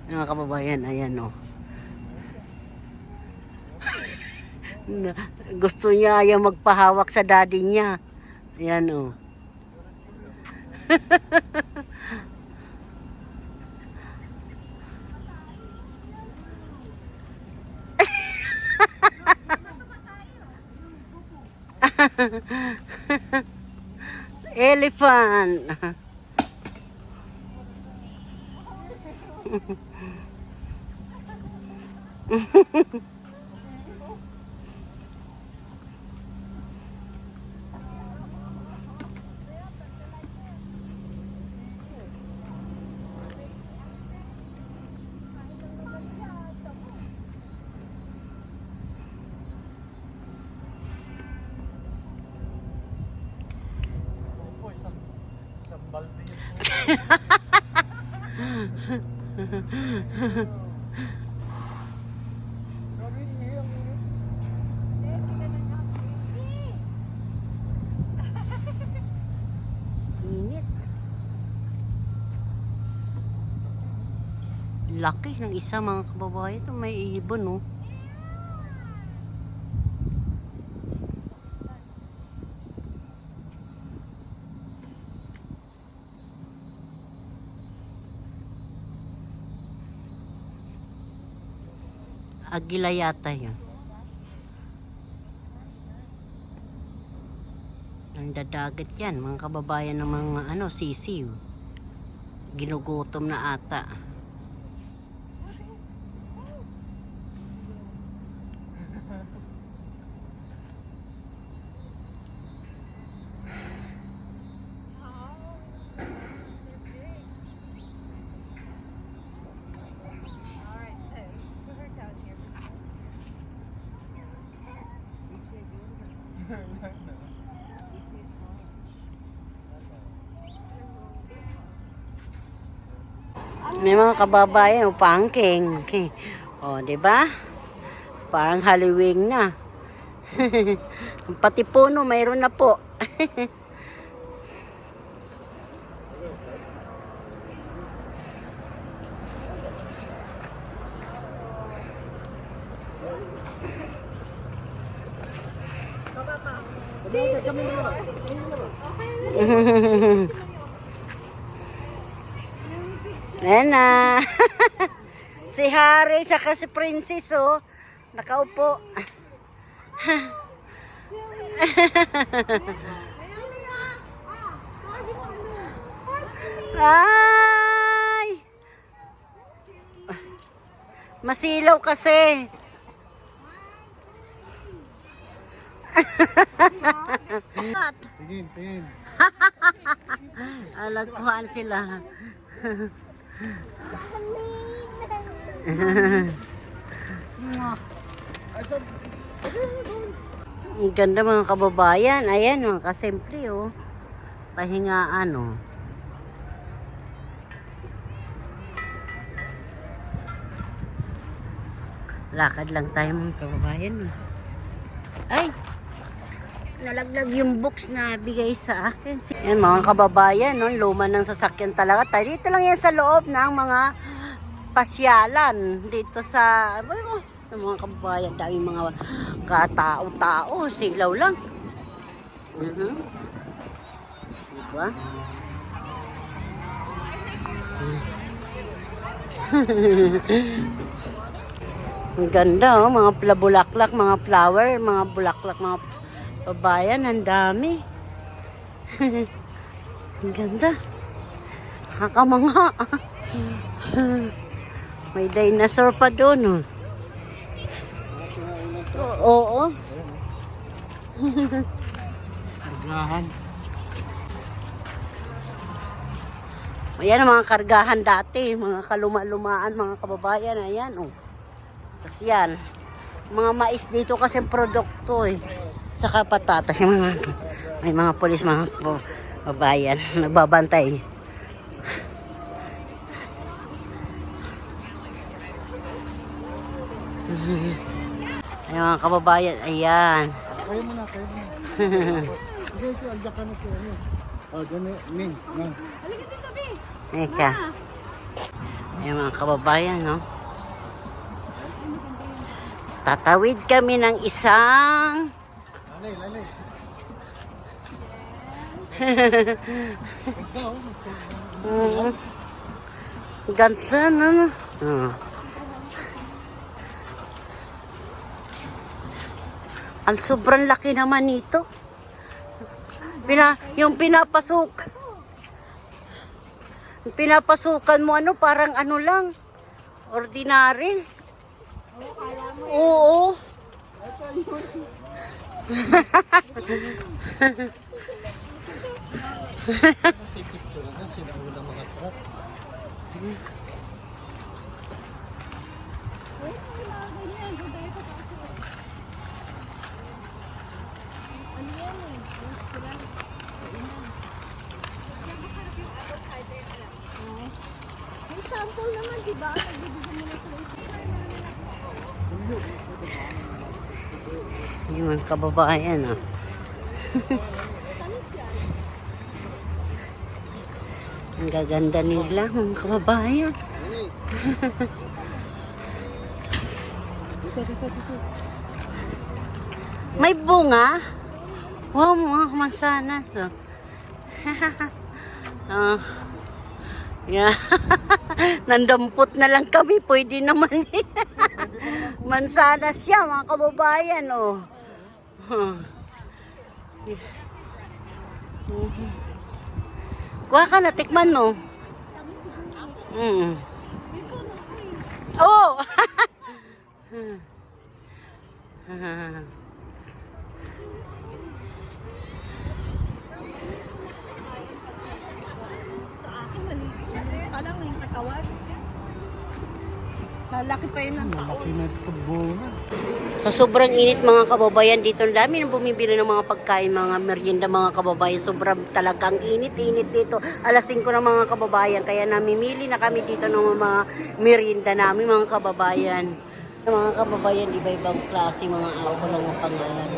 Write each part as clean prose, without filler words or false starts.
Mga kababayan, ayan o. Gusto niya ayaw magpahawak sa daddy niya. Ayan o. Elephant. Init. Laki ng isa mga kababayan. Ito may ibon oh. Agila yata yun. Ang dadagat yan, mga kababayan ng mga sisiw. Ginugutom na ata. May mga kababayan, pangking. O, di ba? Parang Halloween na. Pati puno, mayroon na po. Ayan na. Si Harry saka si Princess oh. Nakaupo. Ay! Masilaw kasi. Tingin. Alagpuan sila. Ang ganda mga kababayan. Ayan mga kasimple oh. Pahingaan oh. Lakad lang tayo mga kababayan. Ay! Nalaglag yung box na bigay sa akin. Yan mga kababayan, no? Luma ng sasakyan talaga tayo. Dito lang yan sa loob ng mga pasyalan. Dito sa mga kababayan, daming mga katao-tao. Silaw lang. Diba? Ang ganda, oh. Mga bulaklak, mga flower, mga bulaklak, mga babayan, ang dami. Ang ganda. Kakamanga. May dinosaur pa doon. Oo. Kargahan. Ayan ang mga kargahan dati. Mga kaluma-lumaan, mga kababayan. Ayan, oh. Tapos yan. Mga mais dito kasi produkto eh. Saka patatas. May mga polis, mga babayan. Nagbabantay. Ayan mga kababayan. Ayan. Kayo muna. Kasi ito, alda ka na siya. O, gano'n, Ming. Eka. Ayan mga kababayan, no? Tatawid kami ng isang Lalay, lalay. Ganda, no? Ang sobrang laki naman nito. Yung pinapasukan mo ano, parang ano lang, ordinary. Oo. Picture na sila ng mga truck. May sample naman, di ba? Nagbibigyan mo na sila. Yung mga kababayan, ah. Ang gaganda nila, mga kababayan. May bunga? Wow, mga mansanas, oh. Ah. Yeah. Nandampot na lang kami, pwede naman. Mansanas siya, mga kababayan, oh. Kuha ka na, tikman mo. Oh! Palang yung katawan. Lalaki pa yun ng Malaki na tubo na. Sa sobrang init mga kababayan, dito ang dami nang bumibili ng mga pagkain, mga merienda mga kababayan. Sobrang talagang init dito. Alas 5 na mga kababayan, kaya namimili na kami dito ng mga merienda namin mga kababayan. Mga kababayan, iba-ibang klase mga apple ang mga pangalan.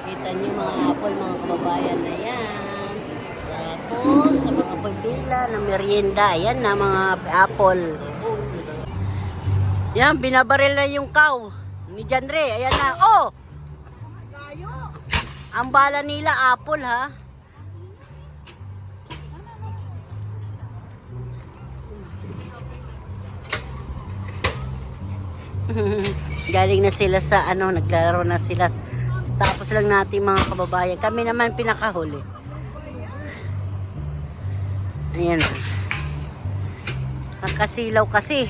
Kita niyo mga apple mga kababayan na yan. Tapos sa mga pabila ng merienda, ayan na mga apple. Yan, binabaril na yung cow ni Janre. Ayan na. Oh! gayo. Ang bala nila, apple, ha? Galing na sila sa ano, naglalaro na sila. Tapos lang natin mga kababayan. Kami naman pinakahuli. Ayan. Nakasilaw kasi.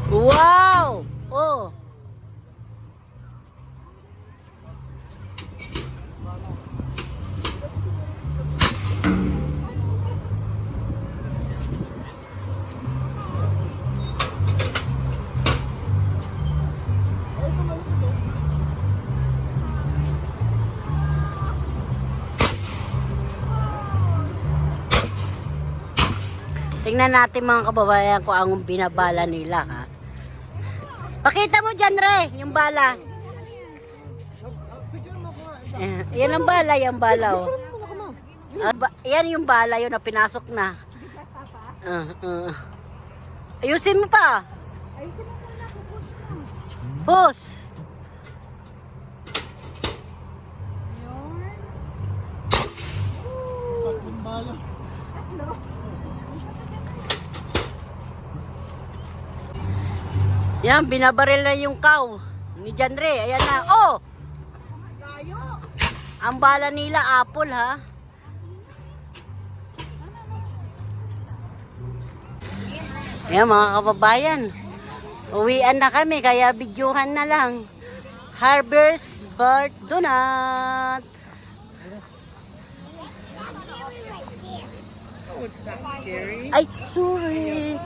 Wow! Oh. Tingnan natin mga kababayan kung ang binabala nila, ha. Pakita mo dyan, Re, yung bala. Yan ang bala, yung bala, oh. Yan yung bala, yun na pinasok na. Ayusin mo pa. Boss. Tatlong bala. Yan, binabaril na yung cow ni Janre. Ayan na. Oh! Gayo. Ang bala nila, apple, ha? Ayan, mga kababayan. Uwian na kami, kaya videohan na lang. Harvest Bart Donut. Oh, it's not scary. Ay, sorry.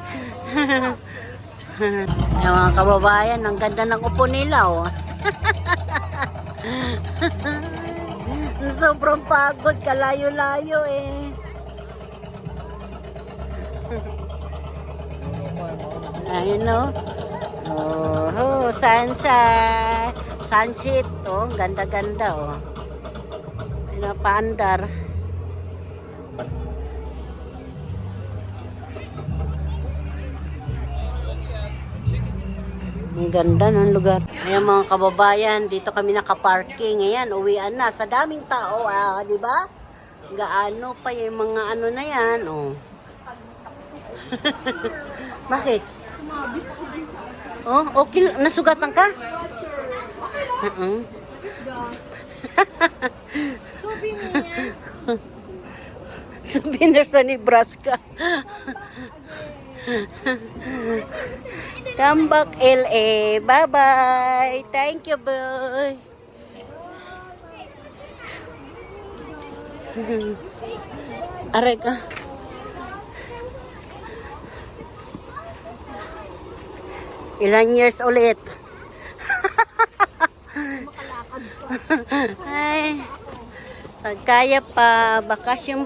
Yung mga kababayan, ang ganda ng upo nila, oh. Sobrang pagod, kalayo-layo, eh. Ayun, no? Oh, sunset, oh. Ganda-ganda, oh. Pinapaandar. Ang ganda ng lugar. Ayan mga kababayan, dito kami nakaparking. Ayan, uwian na. Sa daming tao, di ba? Gaano pa yung mga ano na yan, oh. Bakit? Oh, okay. Nasugatan ka? Souvenir. Souvenir sa Nebraska. Tambak LA. Bye-bye. Thank you, boy. Aray ka. Ilan years ulit? Ay. Pagkaya pa. Bakasyon.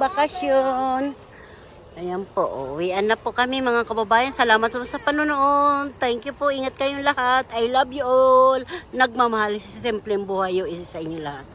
Ayan po, uwian na po kami mga kababayan. Salamat po sa panonood. Thank you po, ingat kayong lahat. I love you all. Nagmamahal sa simpleng buhay yung isa sa inyo lahat.